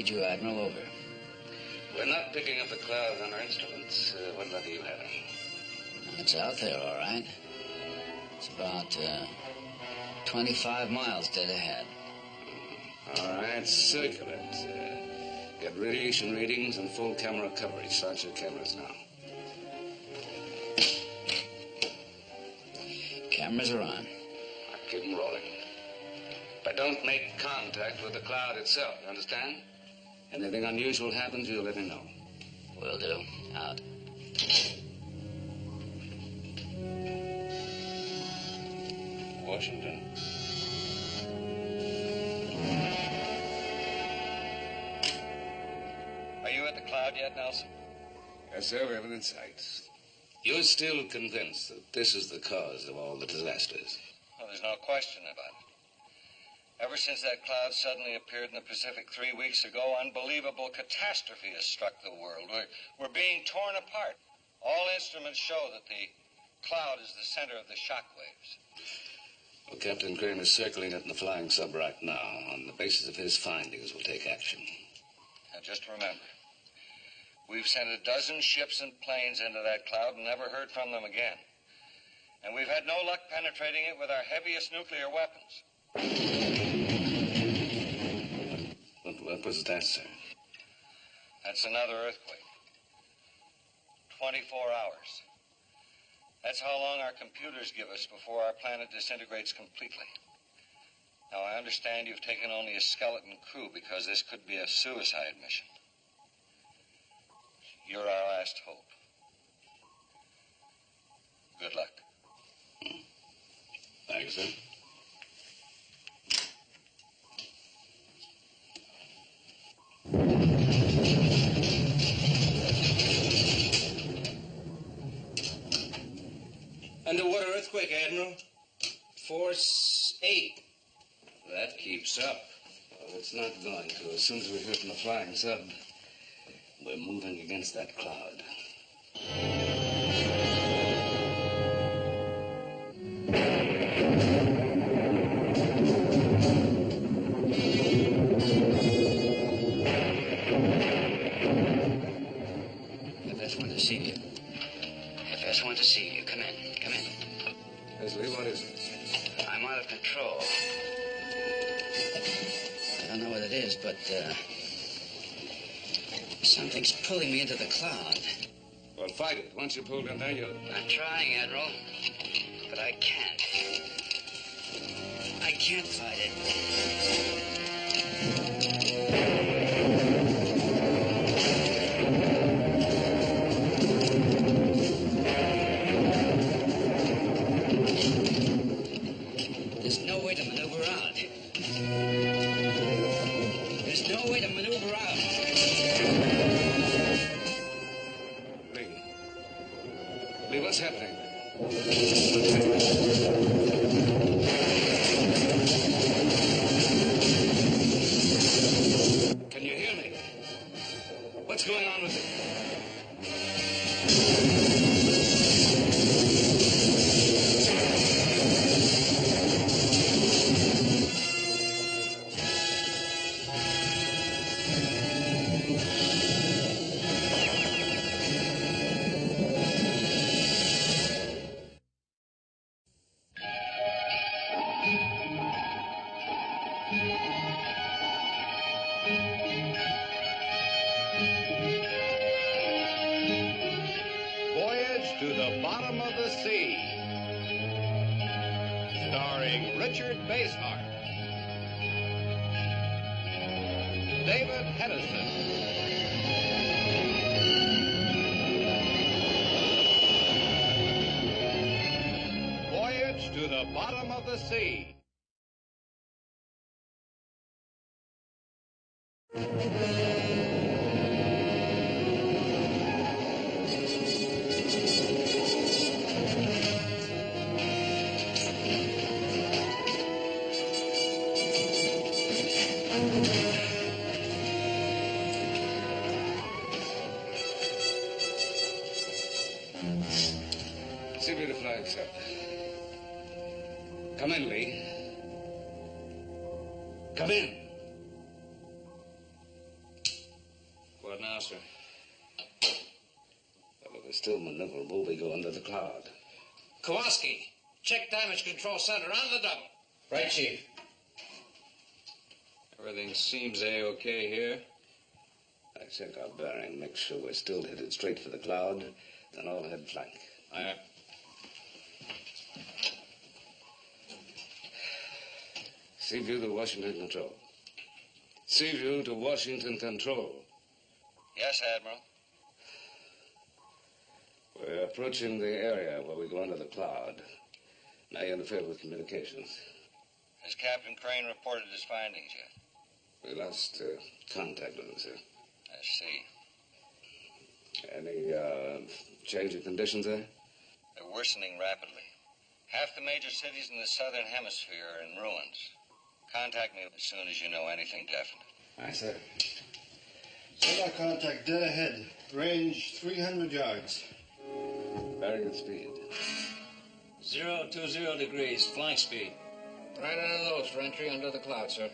send you, Admiral, over. We're not picking up the clouds on our instruments. What luck are you having? It's out there, all right. It's about 25 miles dead ahead. All right, circle it. Get radiation readings and full camera coverage. Start your cameras now. Cameras are on. I'll keep them rolling. But don't make contact with the cloud itself, you understand? Anything unusual happens, you'll let me know. Will do. Out. Washington. Are you at the cloud yet, Nelson? Yes, sir, we have it in sight. You're still convinced that this is the cause of all the disasters? Well, there's no question about it. Ever since that cloud suddenly appeared in the Pacific 3 weeks ago, unbelievable catastrophe has struck the world. We're being torn apart. All instruments show that the cloud is the center of the shock waves. Well, Captain Crane is circling it in the flying sub right now. On the basis of his findings, we'll take action. Now, just remember, we've sent a dozen ships and planes into that cloud and never heard from them again. And we've had no luck penetrating it with our heaviest nuclear weapons. What was that, sir? That's another earthquake. 24 hours. That's how long our computers give us before our planet disintegrates completely. Now, I understand you've taken only a skeleton crew because this could be a suicide mission. You're our last hope. Good luck. Thanks, sir. Underwater earthquake, Admiral. Force 8. That keeps up. Well, it's not going to. As soon as we hear from the flying sub, we're moving against that cloud. FS1 to see you. FS1 to see you. Come in. Come in. Leslie, what is it? I'm out of control. I don't know what it is, but something's pulling me into the cloud. Well, fight it. Once you're pulled in there, you'll... I'm trying, Admiral, but I can't. I can't fight it. There's no way to maneuver out. There's no way to maneuver out. Lee, what's happening? Can you hear me? What's going on with it? Voyage to the Bottom of the Sea, starring Richard Basehart, David Hedison, Voyage to the Bottom of the Sea. See me to flying sub. Come in, Lee. Come in. We're still maneuverable. We go under the cloud. Kowalski, check damage control center on the double. Right, Chief. Everything seems A-OK here. I check our bearing, make sure we're still headed straight for the cloud, then all head flank. Aye. Seaview to Washington Control. Seaview to Washington Control. Yes, Admiral. We're approaching the area where we go under the cloud. May interfere with communications. Has Captain Crane reported his findings yet? We lost contact with him, sir. I see. Any change of conditions there? They're worsening rapidly. Half the major cities in the southern hemisphere are in ruins. Contact me as soon as you know anything definite. Aye, sir. Sonar contact dead ahead. Range 300 yards. Very good speed. 020 degrees, flying speed. Right under those for entry under the cloud, sir.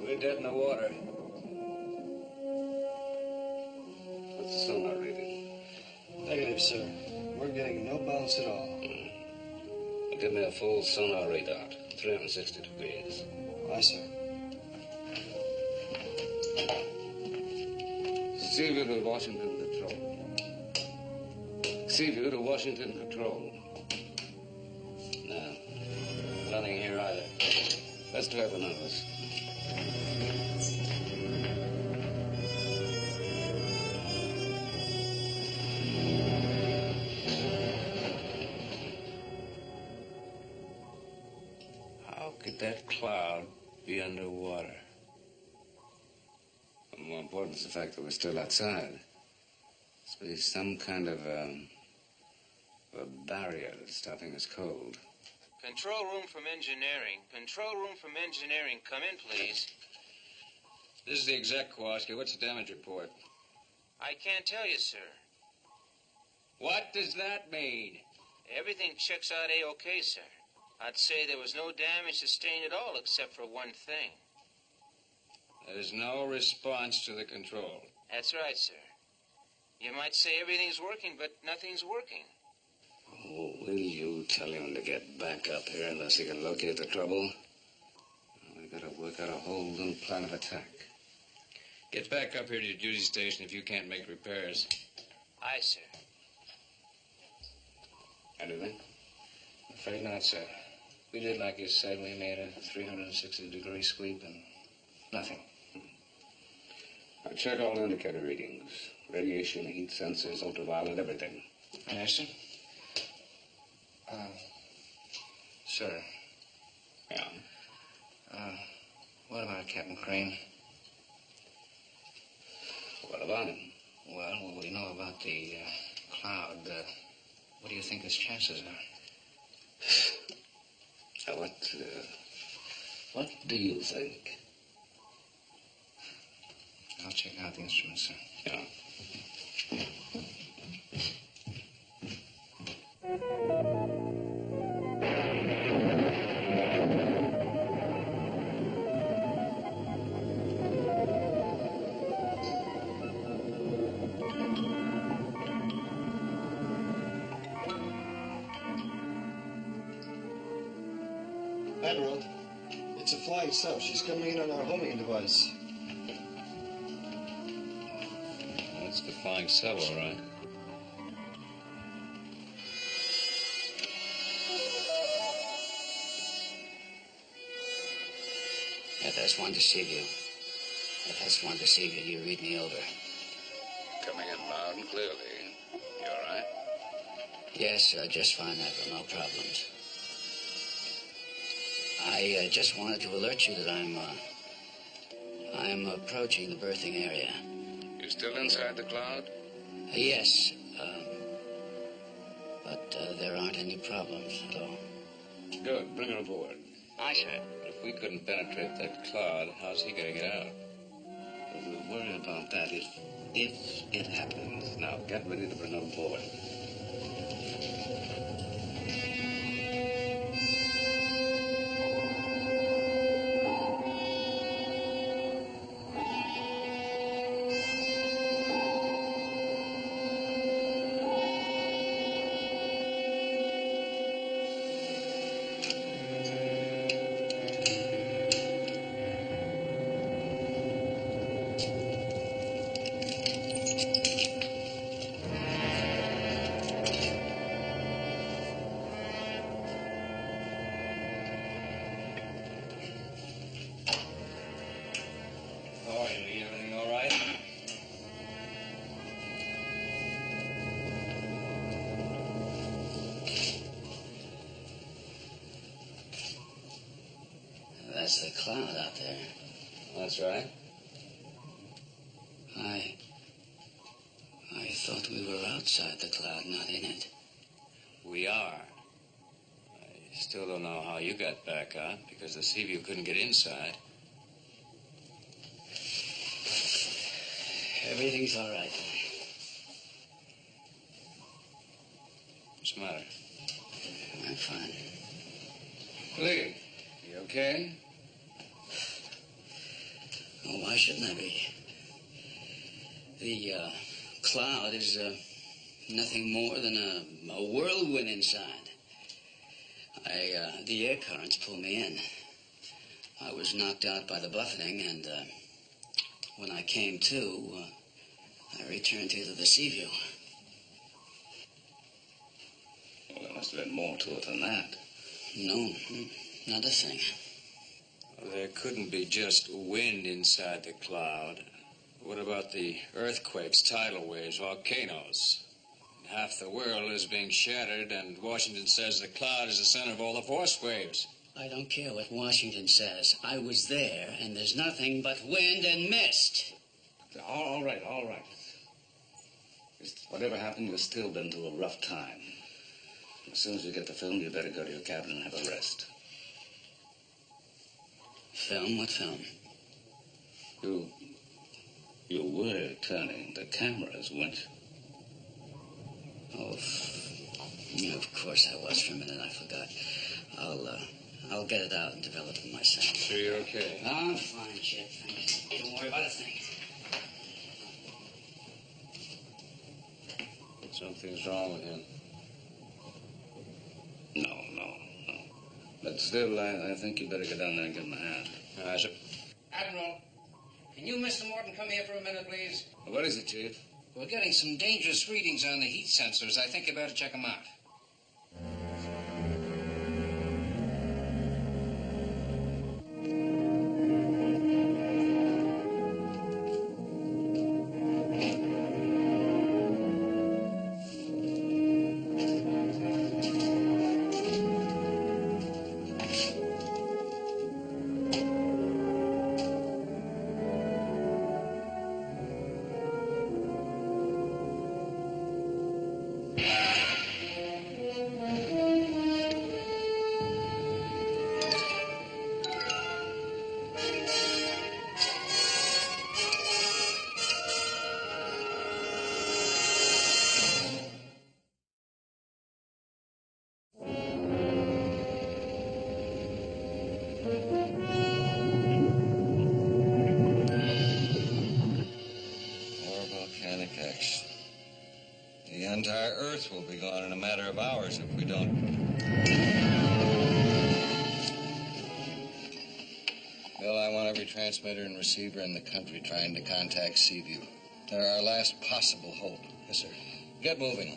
We're dead in the water. What's the sonar reading? Negative, sir. We're getting no bounce at all. Give me a full sonar readout. 360 degrees. Aye, sir. Seaview to Washington Control. Seaview to Washington Control. No. Nothing here either. Let's try the numbers. How could that cloud be underwater? More important is the fact that we're still outside. Must be some kind of a barrier that's stopping us cold. Control room from engineering. Control room from engineering. Come in, please. This is the exec, Kowalski. What's the damage report? I can't tell you, sir. What does that mean? Everything checks out A-OK, sir. I'd say there was no damage sustained at all except for one thing. There's no response to the control. That's right, sir. You might say everything's working, but nothing's working. Oh, will you tell him to get back up here unless he can locate the trouble? We've got to work out a whole new plan of attack. Get back up here to your duty station if you can't make repairs. Aye, sir. Anything? Afraid not, sir. We did like you said. We made a 360-degree sweep and nothing. I check all indicator readings. Radiation, heat sensors, ultraviolet, everything. Yes, sir? Sir. Yeah. What about Captain Crane? What about him? Well, what we know about the cloud, what do you think his chances are? What do you think? I'll check out the instruments, sir. Yeah. Admiral, it's a flying sub. She's coming in on our homing device. That's the flying sub, all right. FS1 to Seaview. FS1 to Seaview. You read me over. Coming in loud and clearly. You all right? Yes, just fine, Admiral. No problems. I just wanted to alert you that I'm approaching the berthing area. You still inside the cloud? Yes, but there aren't any problems at all. Good. Bring her aboard. Aye, sir. If we couldn't penetrate that cloud, how's he going to get out? We'll worry about that if it happens. Now, get ready to bring them aboard. That's the cloud out there. That's right. I thought we were outside the cloud, not in it. We are. I still don't know how you got back out, because the Seaview couldn't get inside. Everything's all right. What's the matter? I'm fine. Lee, you okay? Oh, why shouldn't I be? The cloud is nothing more than a whirlwind inside. The air currents pull me in. I was knocked out by the buffeting, and when I came to, I returned to the Seaview. Well, there must have been more to it than that. No, not a thing. Well, there couldn't be just wind inside the cloud. What about the earthquakes, tidal waves, volcanoes? Half the world is being shattered, and Washington says the cloud is the center of all the force waves. I don't care what Washington says. I was there, and there's nothing but wind and mist. All right. Whatever happened, you've still been through a rough time. As soon as you get the film, you better go to your cabin and have a rest. Film? What film? You were turning the cameras, weren't you? Oh, yeah, of course I was. For a minute, I forgot. I'll get it out and develop it myself. Sure you're okay? I'm fine, Chip. Don't worry about a thing. Something's wrong with him. No. But still, I think you better go down there and give him a hand. Sir. Admiral, can you, Mr. Morton, come here for a minute, please? What is it, Chief? We're getting some dangerous readings on the heat sensors. I think you better check them out. The entire Earth will be gone in a matter of hours if we don't. Bill, I want every transmitter and receiver in the country trying to contact Seaview. They're our last possible hope. Yes, sir. Get moving.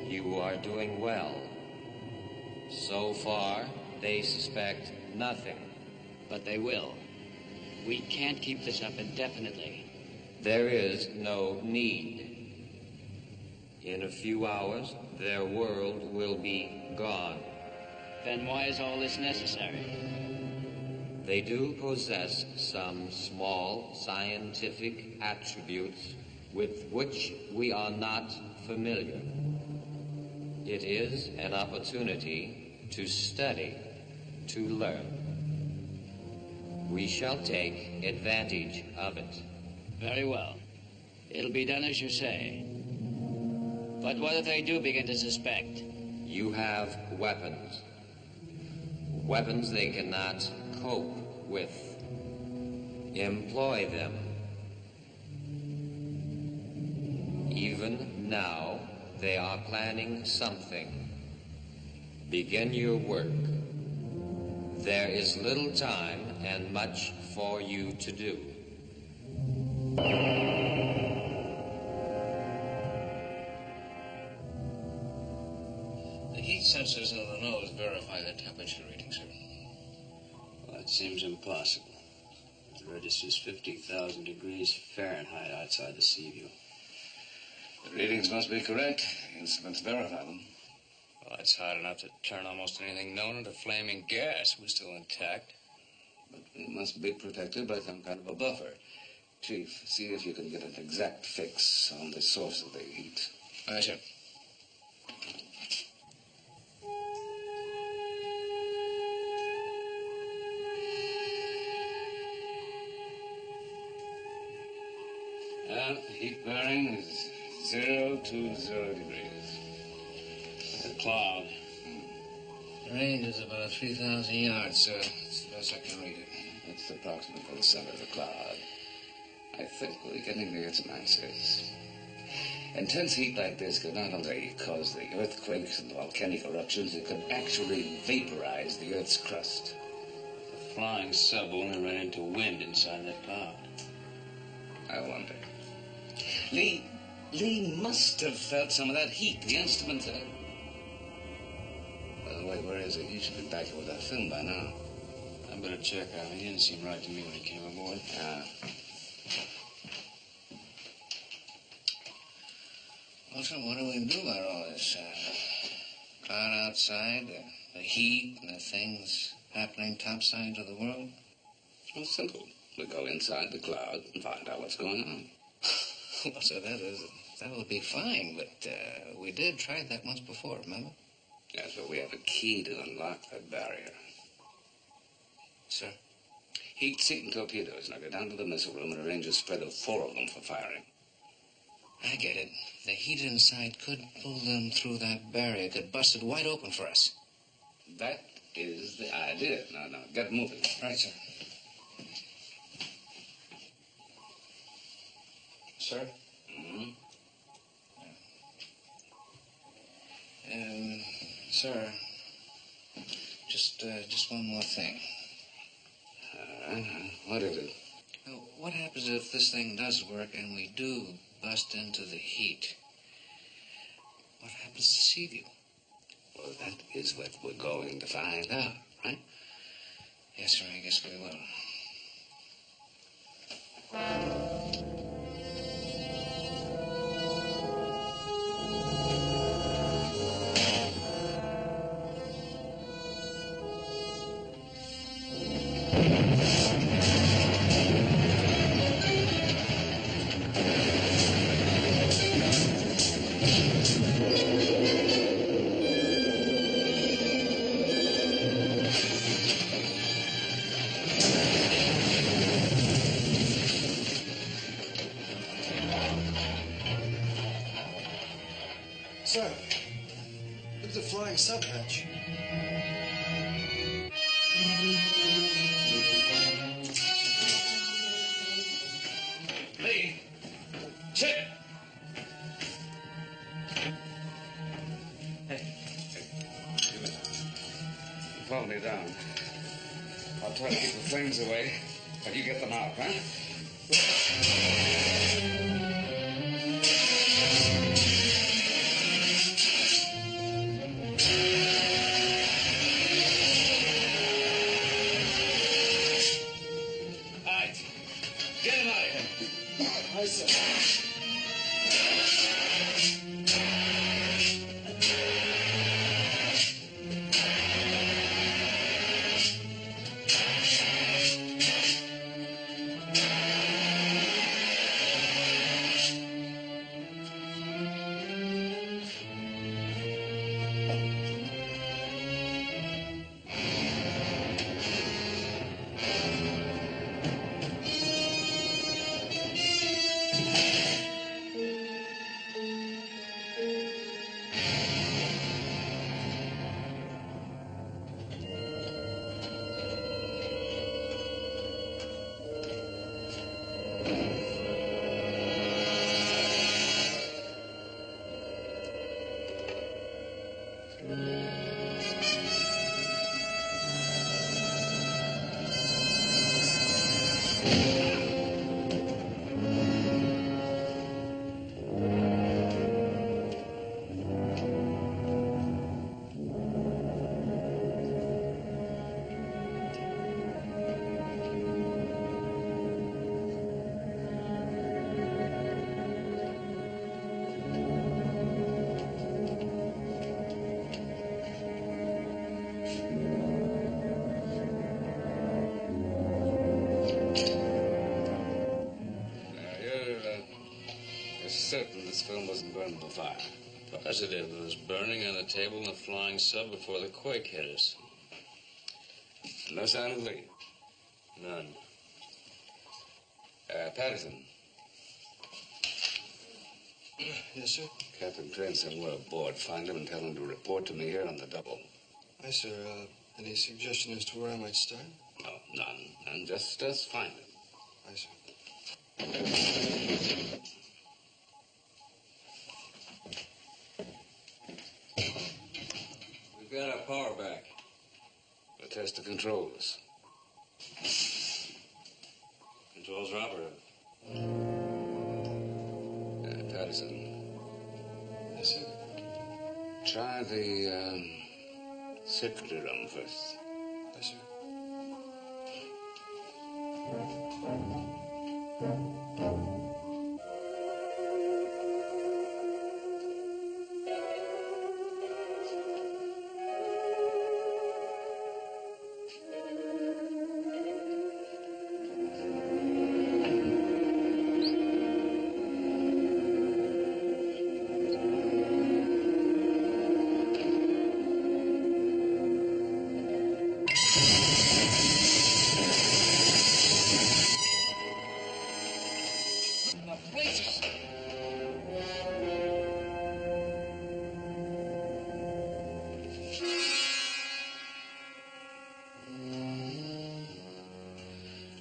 You are doing well. So far, they suspect nothing. But they will. We can't keep this up indefinitely. There is no need. In a few hours, their world will be gone. Then why is all this necessary? they do possess some small scientific attributes with which we are not familiar. It is an opportunity to study, to learn. We shall take advantage of it. Very well. It'll be done as you say. But what if they do begin to suspect? You have weapons. Weapons they cannot cope with. Employ them. Even now, they are planning something. Begin your work. There is little time and much for you to do. The heat sensors in the nose verify the temperature reading, sir. Well, that seems impossible. It registers 50,000 degrees Fahrenheit outside the sea view. The readings must be correct. The instruments verify them. Well, it's hot enough to turn almost anything known into flaming gas. We're still intact. But it must be protected by some kind of a buffer. Chief, see if you can get an exact fix on the source of the heat. Aye, sir. Well, the heat bearing is 0 to 0 degrees. The cloud. The range is about 3,000 yards, sir. That's the best I can read it. That's approximately the center of the cloud. I think we're getting near its maxes. Intense heat like this could not only cause the earthquakes and volcanic eruptions, it could actually vaporize the Earth's crust. The flying sub only ran into wind inside that cloud. I wonder. Lee must have felt some of that heat. The instrument. By the way, where is he? He should be back here with that film by now. I better check on him. He didn't seem right to me when he came aboard. Well, sir, what do we do about all this? Cloud outside, the heat, and the things happening topside of the world? Well, simple. We go inside the cloud and find out what's going on. Well, sir, that would be fine, but we did try that once before, remember? Yes, but we have a key to unlock that barrier. Sir? Heat-seeking torpedoes. Now go down to the missile room and arrange a spread of 4 of them for firing. I get it. The heat inside could pull them through that barrier, could bust it wide open for us. That is the idea. Now, get moving. Right, sir. Sir? Mm-hmm. Sir, just one more thing. What is it? What happens if this thing does work and we do bust into the heat? What happens to Seaview? Well, that is what we're going to find out, right? Yes, sir, I guess we will. Sir, look at the flying sub hatch. Lee! Chip! Hey, give me that. You followed me down. I'll try to keep the flames away, but you get them out, huh? certain this film wasn't burned by fire. Positive it was burning on the table in the flying sub before the quake hit us. No sign of leak. None. Patterson. Yes, sir? Captain Train somewhere aboard. Find him and tell him to report to me here on the double. Aye, sir. Any suggestion as to where I might start? No, none. And just find him. Aye, sir. We've got our power back. We'll test the controls. Controls are operative. Patterson. Yes, sir. Try the secretary room first. Yes, sir.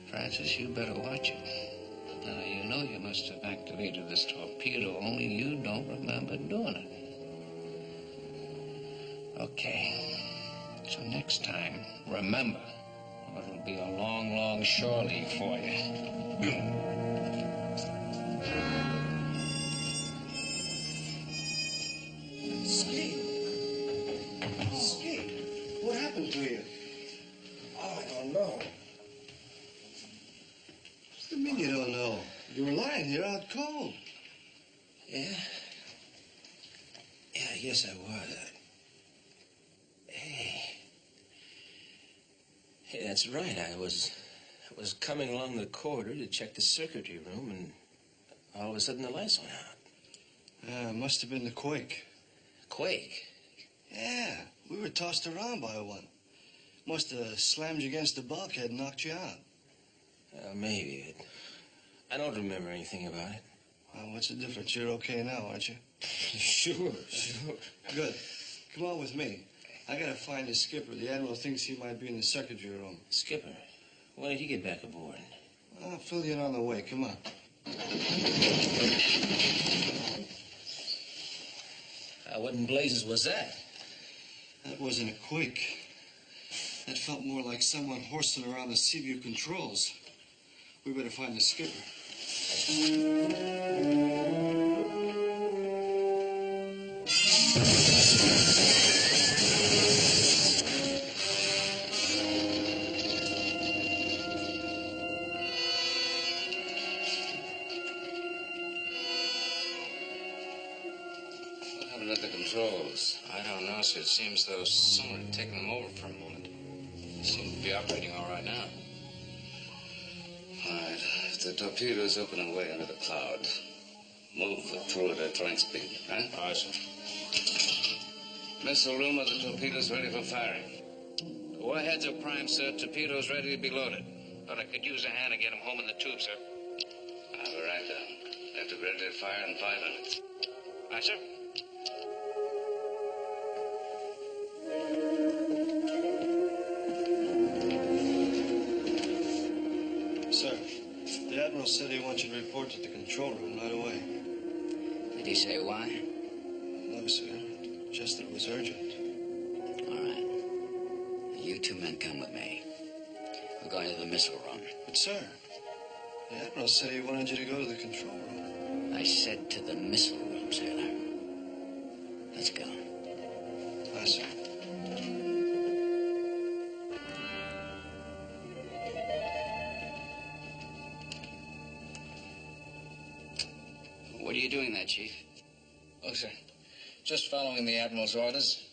Francis, you better watch it. Now, you know you must have activated this torpedo, only you don't remember doing it. Okay. So next time, remember, or it'll be a long, long shore leave for you. Skate. Skate. What happened to you? Oh, I don't know. What do you mean you don't know? You were lying here out cold. Yeah? Yeah, I guess I was. Hey, that's right. I was coming along the corridor to check the circuitry room, and all of a sudden the lights went out. Yeah, it must have been the quake. Quake? Yeah, we were tossed around by one. Must have slammed you against the bulkhead and knocked you out. Maybe. I don't remember anything about it. Well, what's the difference? You're okay now, aren't you? Sure. Good. Come on with me. I gotta find the skipper. The Admiral thinks he might be in the circuitry room. Skipper? When did he get back aboard? I'll fill you in on the way. Come on. What in blazes was that? That wasn't a quake. That felt more like someone horsing around the Seaview controls. We better find the skipper. What happened at the controls? I don't know, sir. It seems though someone had taken them over for a moment. They seem to be operating all right now. All right. The torpedoes open away under the cloud. Move the crew at flank speed, right? Aye, sir. Missile room of the torpedoes ready for firing. Warheads are primed, sir. Torpedoes ready to be loaded. But I could use a hand to get them home in the tube, sir. I'll be right down. Have to be ready to fire in 5 minutes. Aye, sir. Sir, the Admiral said he wants you to report to the control room right away. Did he say why? No, sir. Just that it was urgent. All right. You two men come with me. We're going to the missile room. But, sir, the Admiral said he wanted you to go to the control room. I said to the missile room, sailor. Let's go. Aye, sir. What are you doing there, Chief? Oh, sir. Just following the Admiral's orders.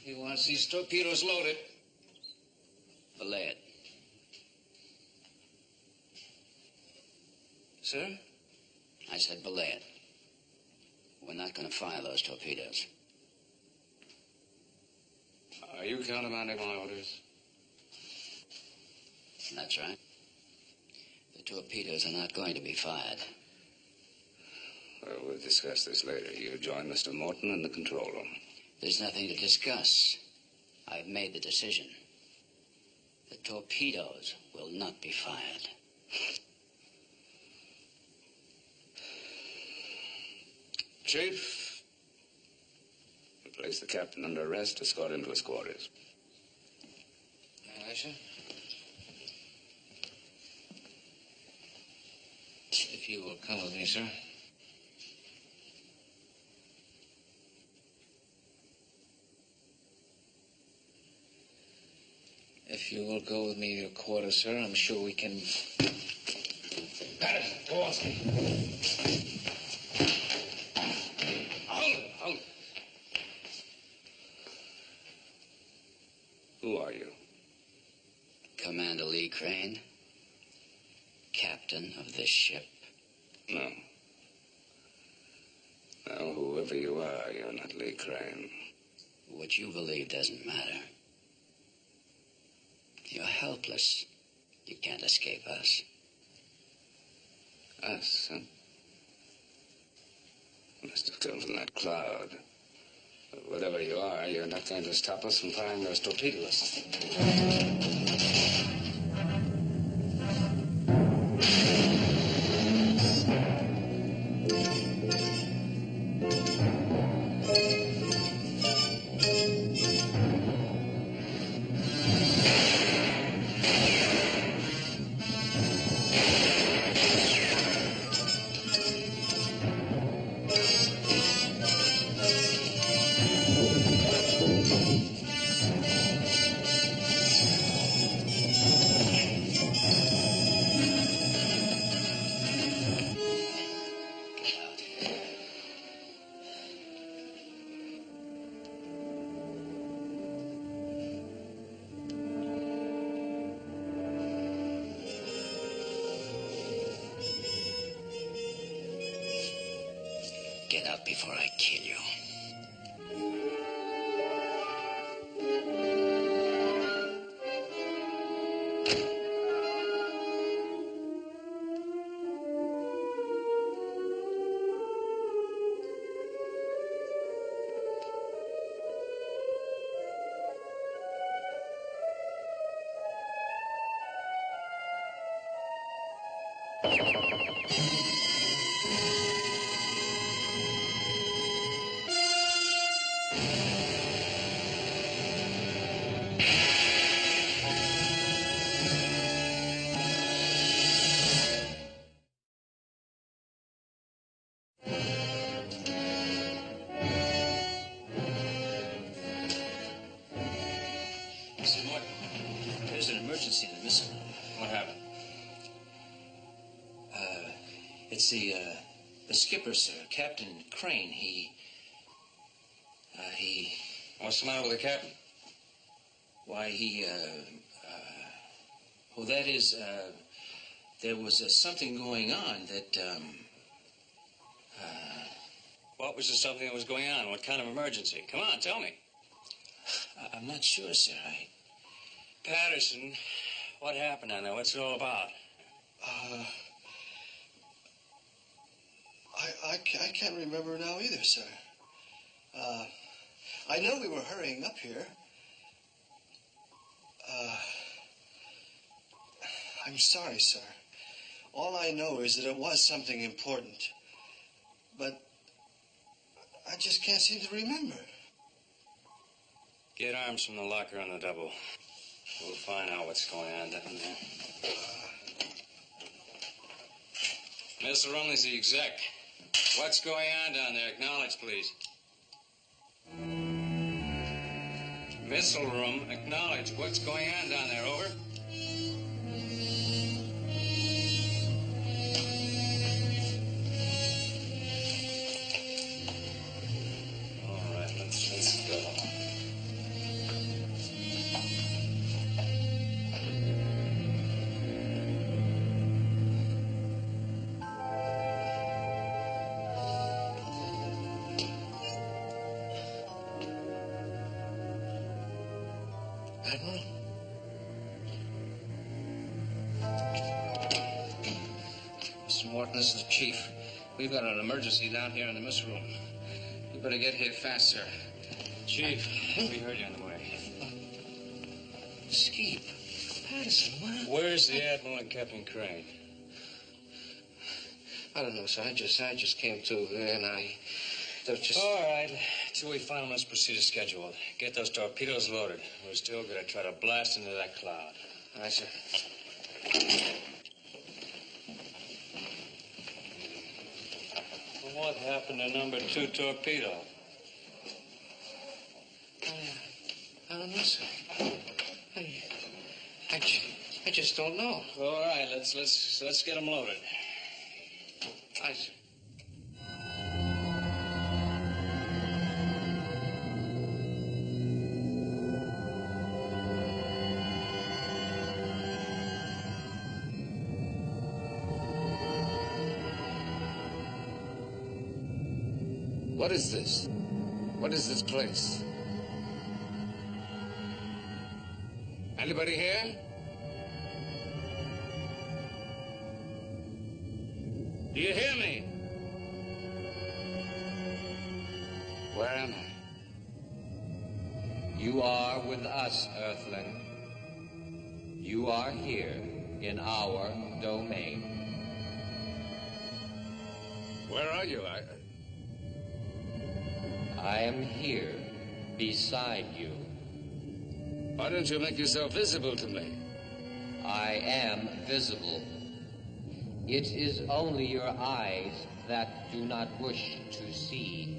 He wants these torpedoes loaded. Belay it. Sir? I said belay it. We're not going to fire those torpedoes. Are you countermanding my orders? That's right. The torpedoes are not going to be fired. Well, we'll discuss this later. You join Mr. Morton in the control room. There's nothing to discuss. I've made the decision. The torpedoes will not be fired. Chief, you place the captain under arrest, escort him to his quarters. Aye, sir. If you will come with me, sir. If you will go with me to your quarters, sir, I'm sure we can... Patterson, go on. Hold it. Who are you? Commander Lee Crane, captain of this ship. No. Now, whoever you are, you're not Lee Crane. What you believe doesn't matter. You're helpless. You can't escape us. Us, huh? Must have come from that cloud. But whatever you are, you're not going to stop us from firing those torpedoes. Get up before I kill you. Mr. Morton, there's an emergency in the missile room. What happened? It's the skipper, sir, Captain Crane. He... What's the matter with the captain? Why, well, that is, there was something going on that, What was the something that was going on? What kind of emergency? Come on, tell me. I'm not sure, sir. Patterson, what happened down there? What's it all about? I can't remember now either, sir. I know we were hurrying up here. I'm sorry, sir. All I know is that it was something important. But I just can't seem to remember. Get arms from the locker on the double. We'll find out what's going on down there. Mr. Rumley's the exec. What's going on down there? Acknowledge, please. Missile room, acknowledge. What's going on down there? Over. All right, let's go. We've got an emergency down here in the mess room. You better get here fast, sir. Chief, we heard you on the way. Skeep. Patterson, what? Where's the Admiral and Captain Crane? I don't know, sir. I just came to, and they're just... All right. Till we find this procedure schedule. Get those torpedoes loaded. We're still going to try to blast into that cloud. All right, sir. Well, what happened to number 2 torpedo? I don't know, sir. I just don't know. All right, let's get them loaded. Aye, sir. What is this? What is this place? Anybody here? Do you hear me? Where am I? You are with us, Earthling. You are here in our domain. Where are you? I am here beside you. Why don't you make yourself visible to me? I am visible. It is only your eyes that do not wish to see.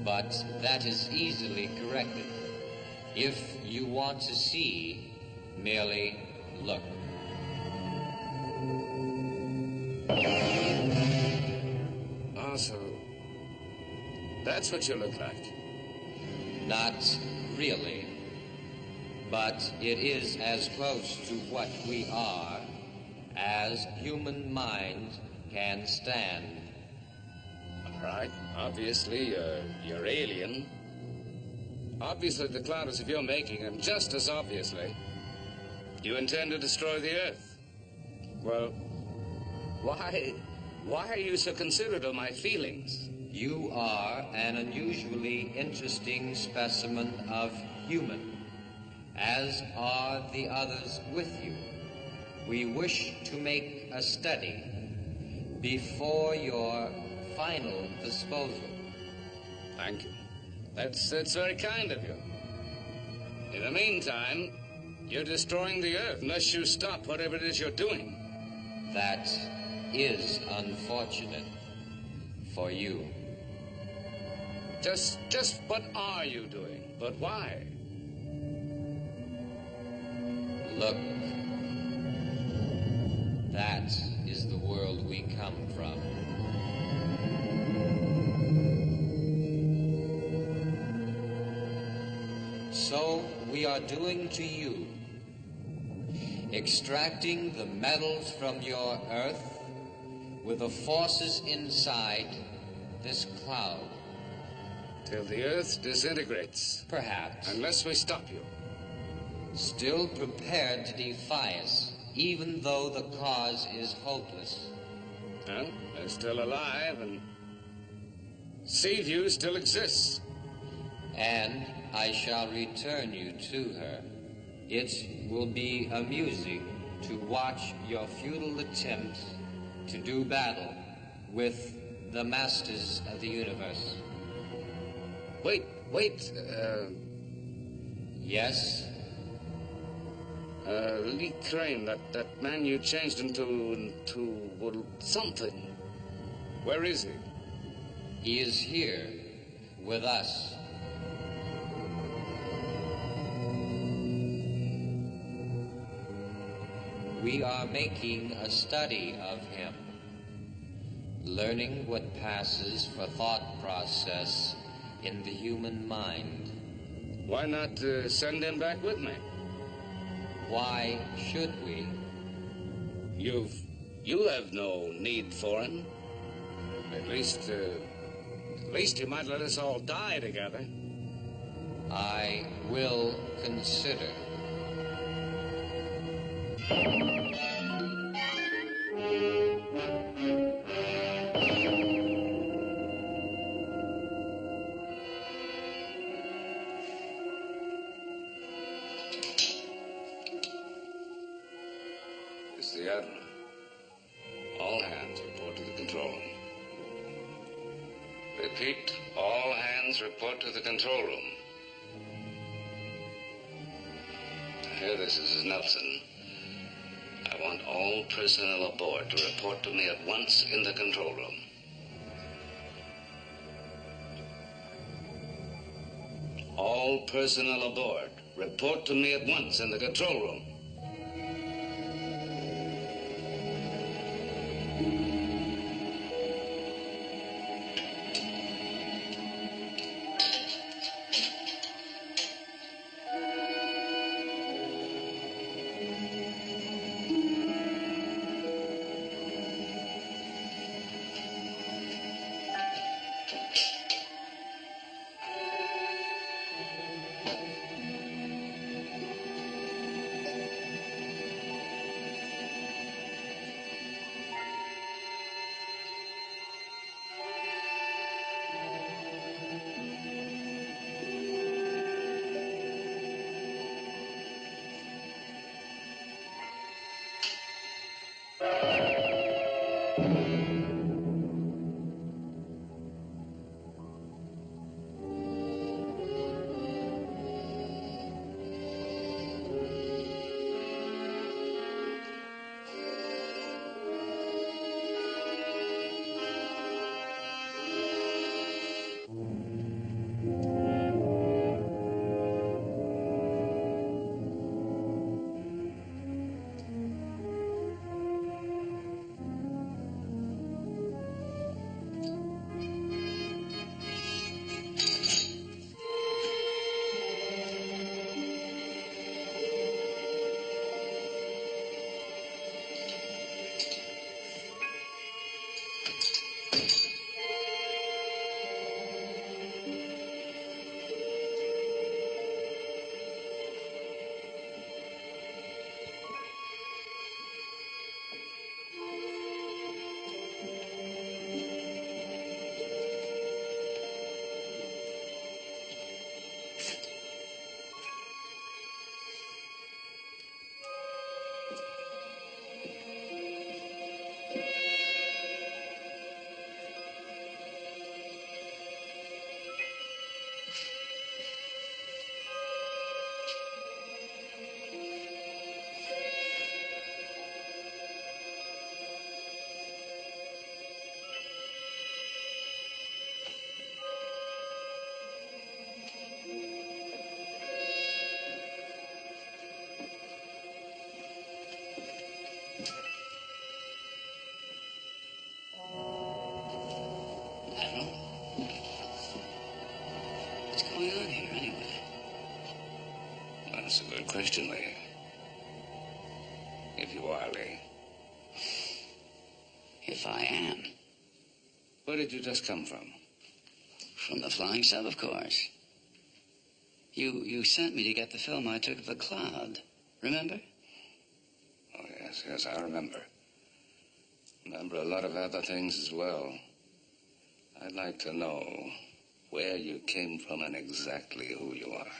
But that is easily corrected. If you want to see, merely look. Oh, so that's what you look like. Not really. But it is as close to what we are as human mind can stand. All right. Obviously, you're alien. Obviously, the cloud is of your making, and just as obviously, you intend to destroy the Earth. Well, why are you so considerate of my feelings? You are an unusually interesting specimen of human, as are the others with you. We wish to make a study before your final disposal. Thank you. That's very kind of you. In the meantime, you're destroying the Earth unless you stop whatever it is you're doing. That is unfortunate for you. Just what are you doing? But why? Look. That is the world we come from. So we are doing to you, extracting the metals from your Earth with the forces inside this cloud. Till the Earth disintegrates. Perhaps. Unless we stop you. Still prepared to defy us, even though the cause is hopeless. Well, they're still alive, and Seaview still exists. And I shall return you to her. It will be amusing to watch your futile attempt to do battle with the masters of the universe. Wait. Yes? Lee Crane, that man you changed into well, something. Where is he? He is here with us. We are making a study of him, learning what passes for thought process in the human mind. Why not send him back with me? Why should we? You have no need for him. At least you might let us all die together. I will consider. control. Repeat, all hands report to the control room. Here, this is Nelson. I want all personnel aboard to report to me at once in the control room. All personnel aboard, report to me at once in the control room. That's a good question, Lee. If you are, Lee. If I am. Where did you just come from? From the flying sub, of course. You sent me to get the film I took of the cloud. Remember? Oh, yes, I remember. Remember a lot of other things as well. I'd like to know where you came from and exactly who you are.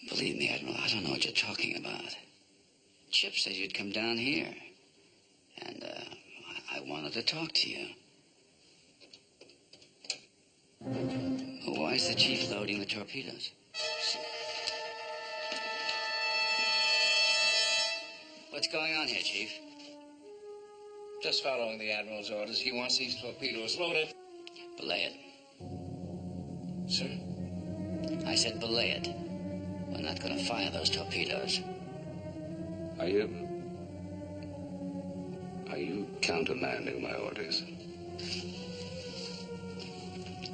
Believe me, Admiral, I don't know what you're talking about. Chip said you'd come down here. And, I wanted to talk to you. Why is the chief loading the torpedoes? What's going on here, Chief? Just following the Admiral's orders. He wants these torpedoes loaded. Belay it. Sir? I said belay it. We're not going to fire those torpedoes. Are you countermanding my orders?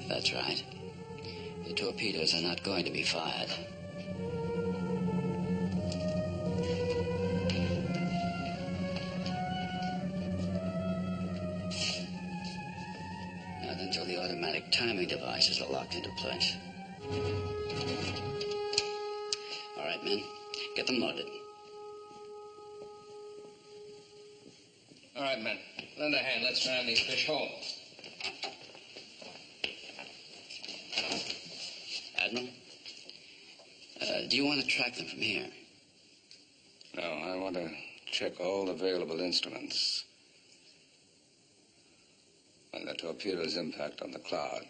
That's right. The torpedoes are not going to be fired. Not until the automatic timing devices are locked into place. All right, men. Get them loaded. All right, men. Lend a hand. Let's ram these fish home. Admiral? Do you want to track them from here? No, I want to check all available instruments. and the torpedo's impact on the cloud.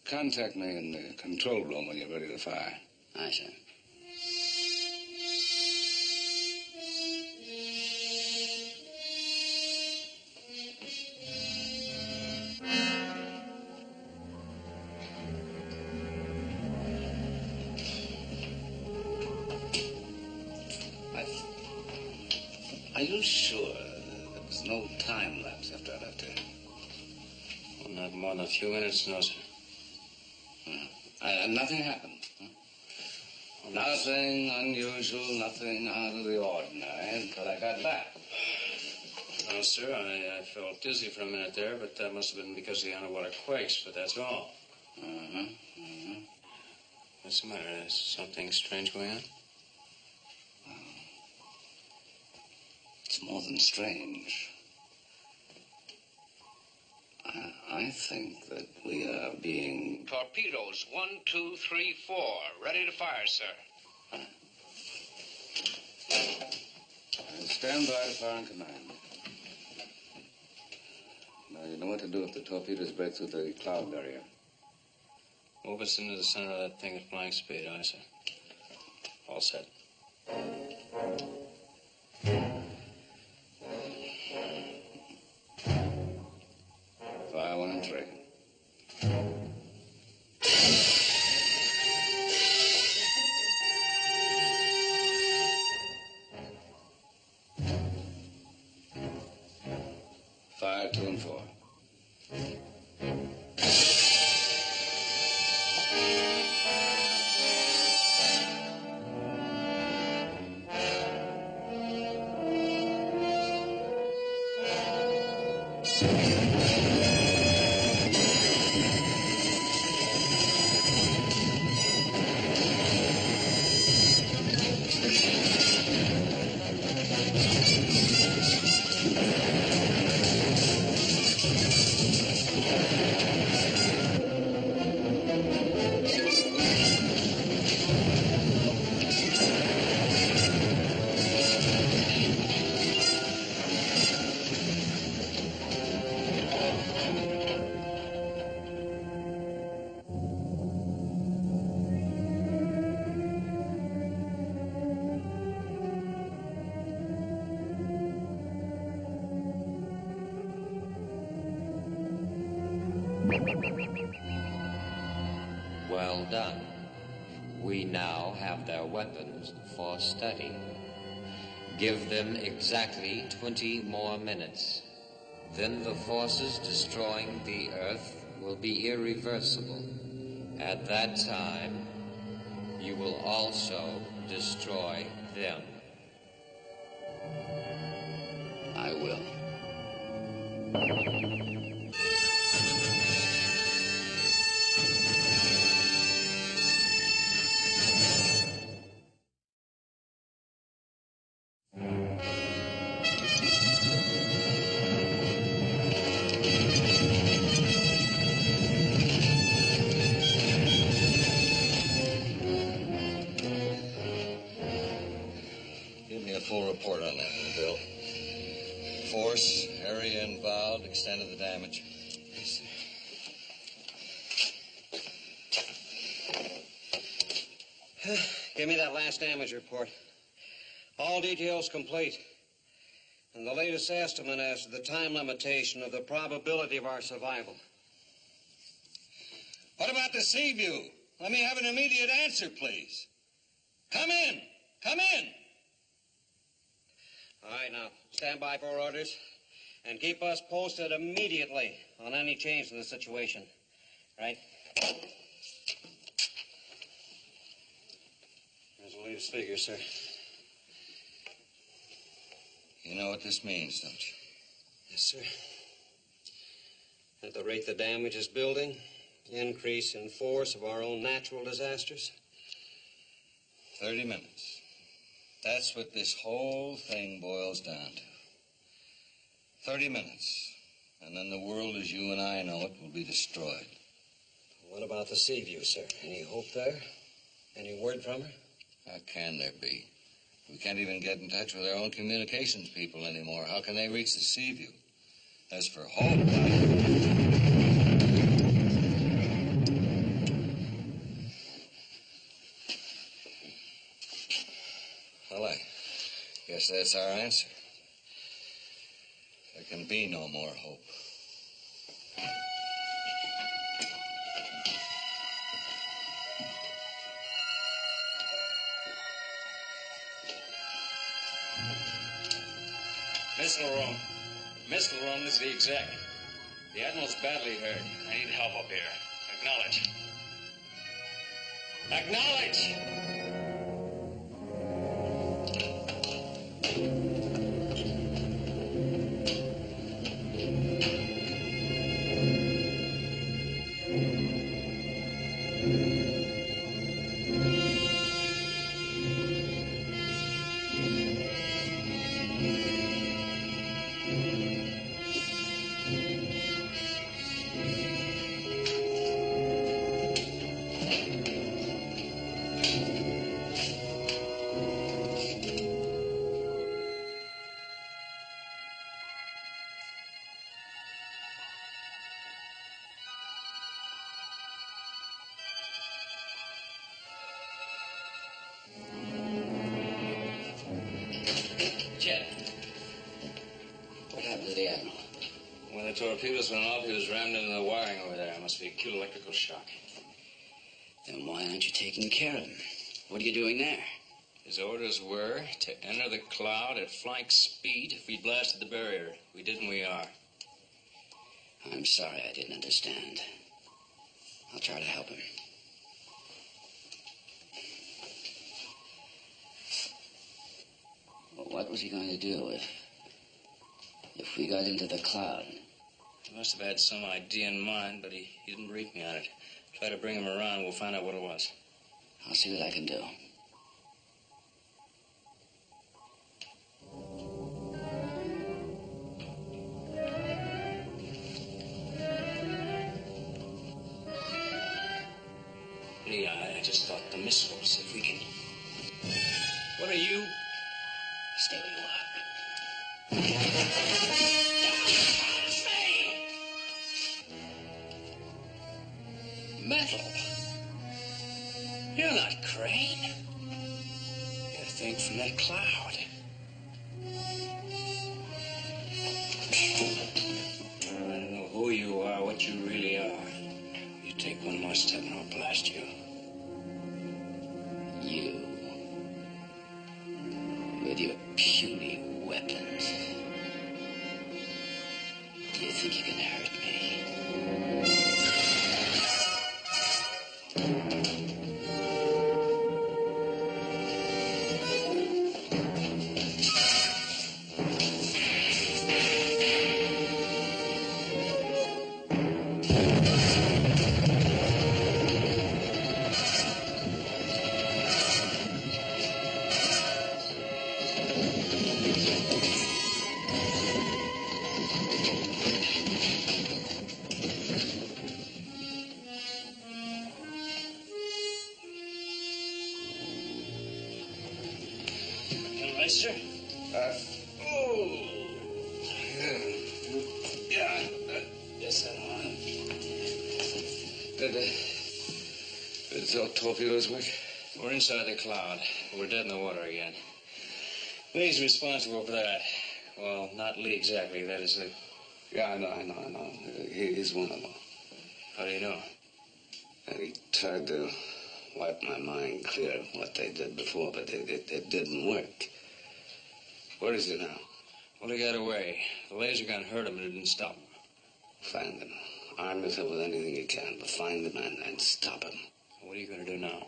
Contact me in the control room when you're ready to fire. Aye, sir. Are you sure there was no time lapse after I left here? Well, not more than a few minutes, no, sir. And nothing happened? Huh? Nothing unusual, nothing out of the ordinary until I got back. No, sir. I felt dizzy for a minute there, but that must have been because of the underwater quakes, but that's all. What's the matter? Is something strange going on? It's more than strange. I think that we are being... Torpedoes 1, 2, 3, 4. Ready to fire, sir. Stand by to fire on command. Now, you know what to do if the torpedoes break through the cloud barrier. Move us into the center of that thing at flying speed, aye, sir. All set. Fire 1 and 3. Fire 2 and 4. Well done. We now have their weapons for study. Give them exactly 20 more minutes. Then the forces destroying the Earth will be irreversible. At that time, you will also destroy them. I will. Give me a full report on that one, Bill. Force, area involved, extent of the damage. Yes, sir. Give me that last damage report. All details complete. And the latest estimate as to the time limitation of the probability of our survival. What about the sea view? Let me have an immediate answer, please. Come in. Come in. All right, now, stand by for orders. And keep us posted immediately on any change in the situation. Right? There's the latest figure, sir. You know what this means, don't you? Yes, sir. At the rate the damage is building, increase in force of our own natural disasters. 30 minutes. That's what this whole thing boils down to. 30 minutes. And then the world as you and I know it will be destroyed. What about the sea view, sir? Any hope there? Any word from her? How can there be? We can't even get in touch with our own communications people anymore. How can they reach the sea view? As for hope, well, I guess that's our answer. There can be no more hope. Missile room. Missile room, this is the exec. The Admiral's badly hurt. I need help up here. Acknowledge. Acknowledge! What happened to the Admiral? When the torpedoes went off, he was rammed into the wiring over there. Must be acute electrical shock. Then why aren't you taking care of him? What are you doing there? His orders were to enter the cloud at flank speed if we blasted the barrier. We did, and we are. I'm sorry I didn't understand. I'll try to help him. Well, what was he going to do if we got into the cloud? He must have had some idea in mind, but he didn't brief me on it. Try to bring him around, we'll find out what it was. I'll see what I can do. Lee, I just thought the missiles, if we can... What are you? Stay where you are. Metal. You're not Crane. You're a thing from that cloud. I don't know who you are, what you really are. You take one more step and I'll blast you. You. With your puny weapons. Do you think you can hurt me? Sir? Yes, I want. Did the torpedoes work? We're inside the cloud. We're dead in the water again. Lee's responsible for that. Well, not Lee exactly. That is the... Yeah, I know. He's one of them. How do you know? And he tried to wipe my mind clear of what they did before, but it didn't work. Where is he now? Well, he got away. The laser gun hurt him and it didn't stop him. Find him. Arm yourself with anything you can, but find him and stop him. What are you going to do now?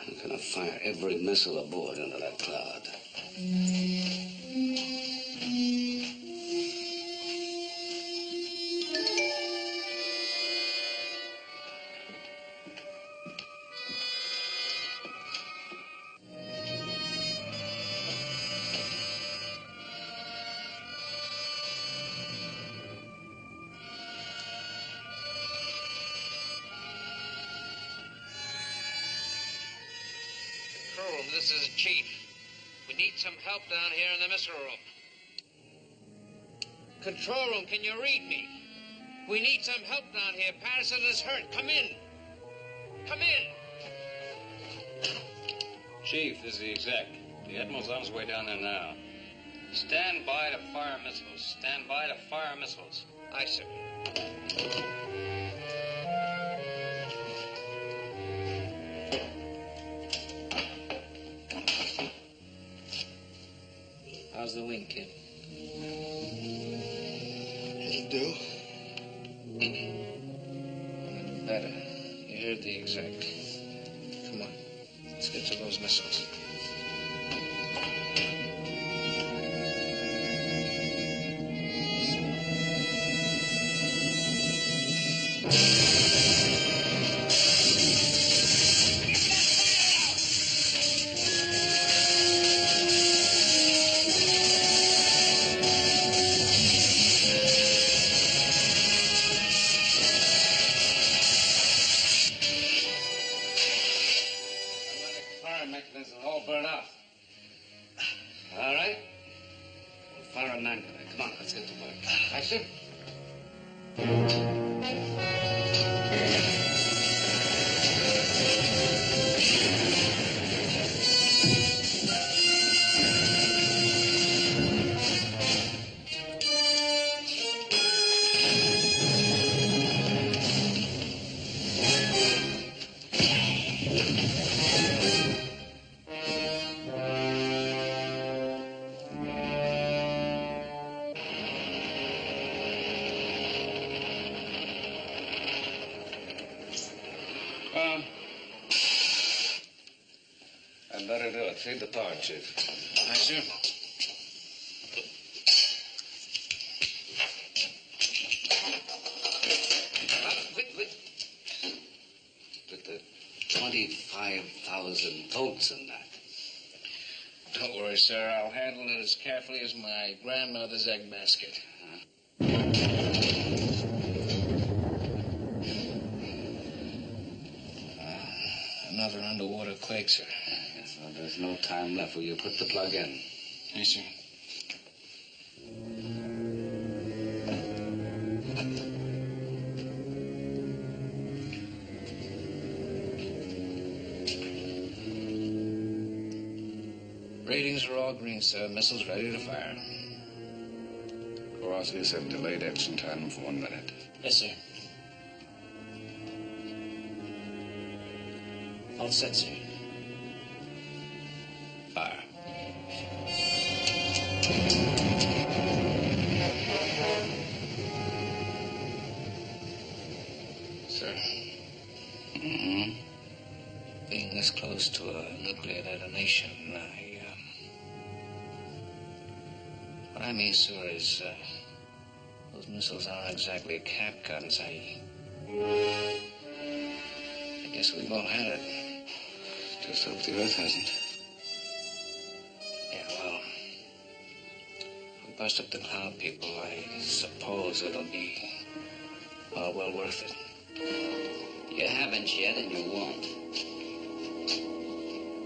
I'm going to fire every missile aboard into that cloud. This is Chief. We need some help down here in the missile room. control room. Can you read me? We need some help down here. Patterson is hurt. Come in. Come in. Chief, this is the exec. The Admiral's on his way down there now. Stand by to fire missiles. Stand by to fire missiles. Aye, sir. How's the wing, kid? It'll do. Better. You heard the exec. Come on. Let's get to those missiles. Mechanisms all burn out. All right? We'll fire a man tonight. Come on, let's get to work. Aye, sir. I'd better do it. Feed the power, Chief. Aye, sir. Wait. With the 25,000 volts in that. Don't worry, sir. I'll handle it as carefully as my grandmother's egg basket. Another underwater quake, sir. Yes, well, there's no time left. Will you put the plug in? Yes, sir. Ratings are all green, sir. Missiles ready to fire. Velocities have delayed action time for 1 minute. Yes, sir. All set, sir. Fire. Sir. Mm-hmm. Being this close to a nuclear detonation, what I mean, sir, is those missiles aren't exactly cap guns. I guess we've all had it. Just hope the Earth hasn't. Yeah, well, if we bust up the cloud, people, I suppose it'll be well worth it. You haven't yet, and you won't.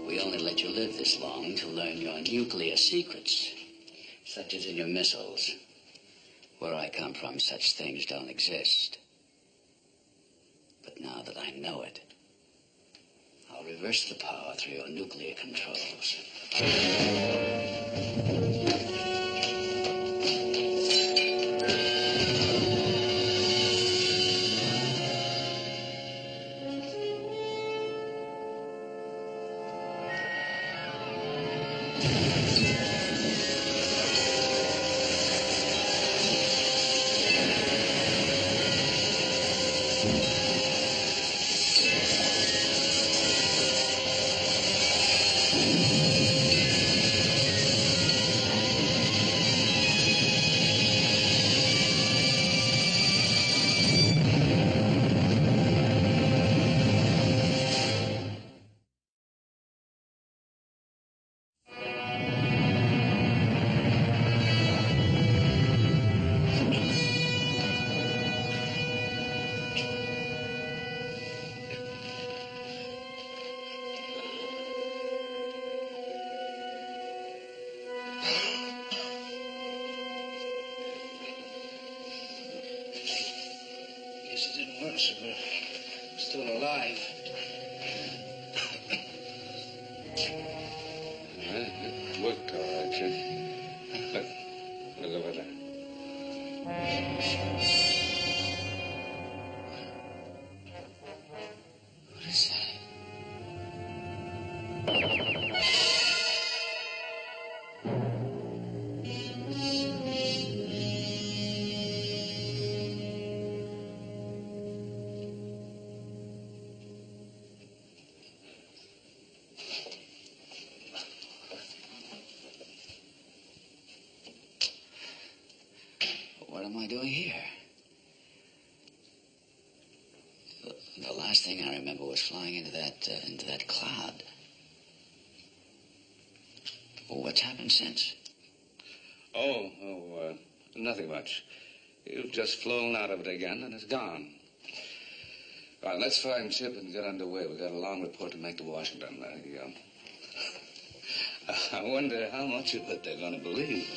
We only let you live this long to learn your nuclear secrets, such as in your missiles. Where I come from, such things don't exist. But now that I know it, I'll reverse the power through your nuclear controls. Looks as if we're still alive. It worked all right, kid. Look over there. What is that? What am I doing here? The last thing I remember was flying into that cloud. Well, what's happened since? Nothing much. You've just flown out of it again, and it's gone. All right, let's find Chip and get underway. We've got a long report to make to Washington. I wonder how much of it they're going to believe.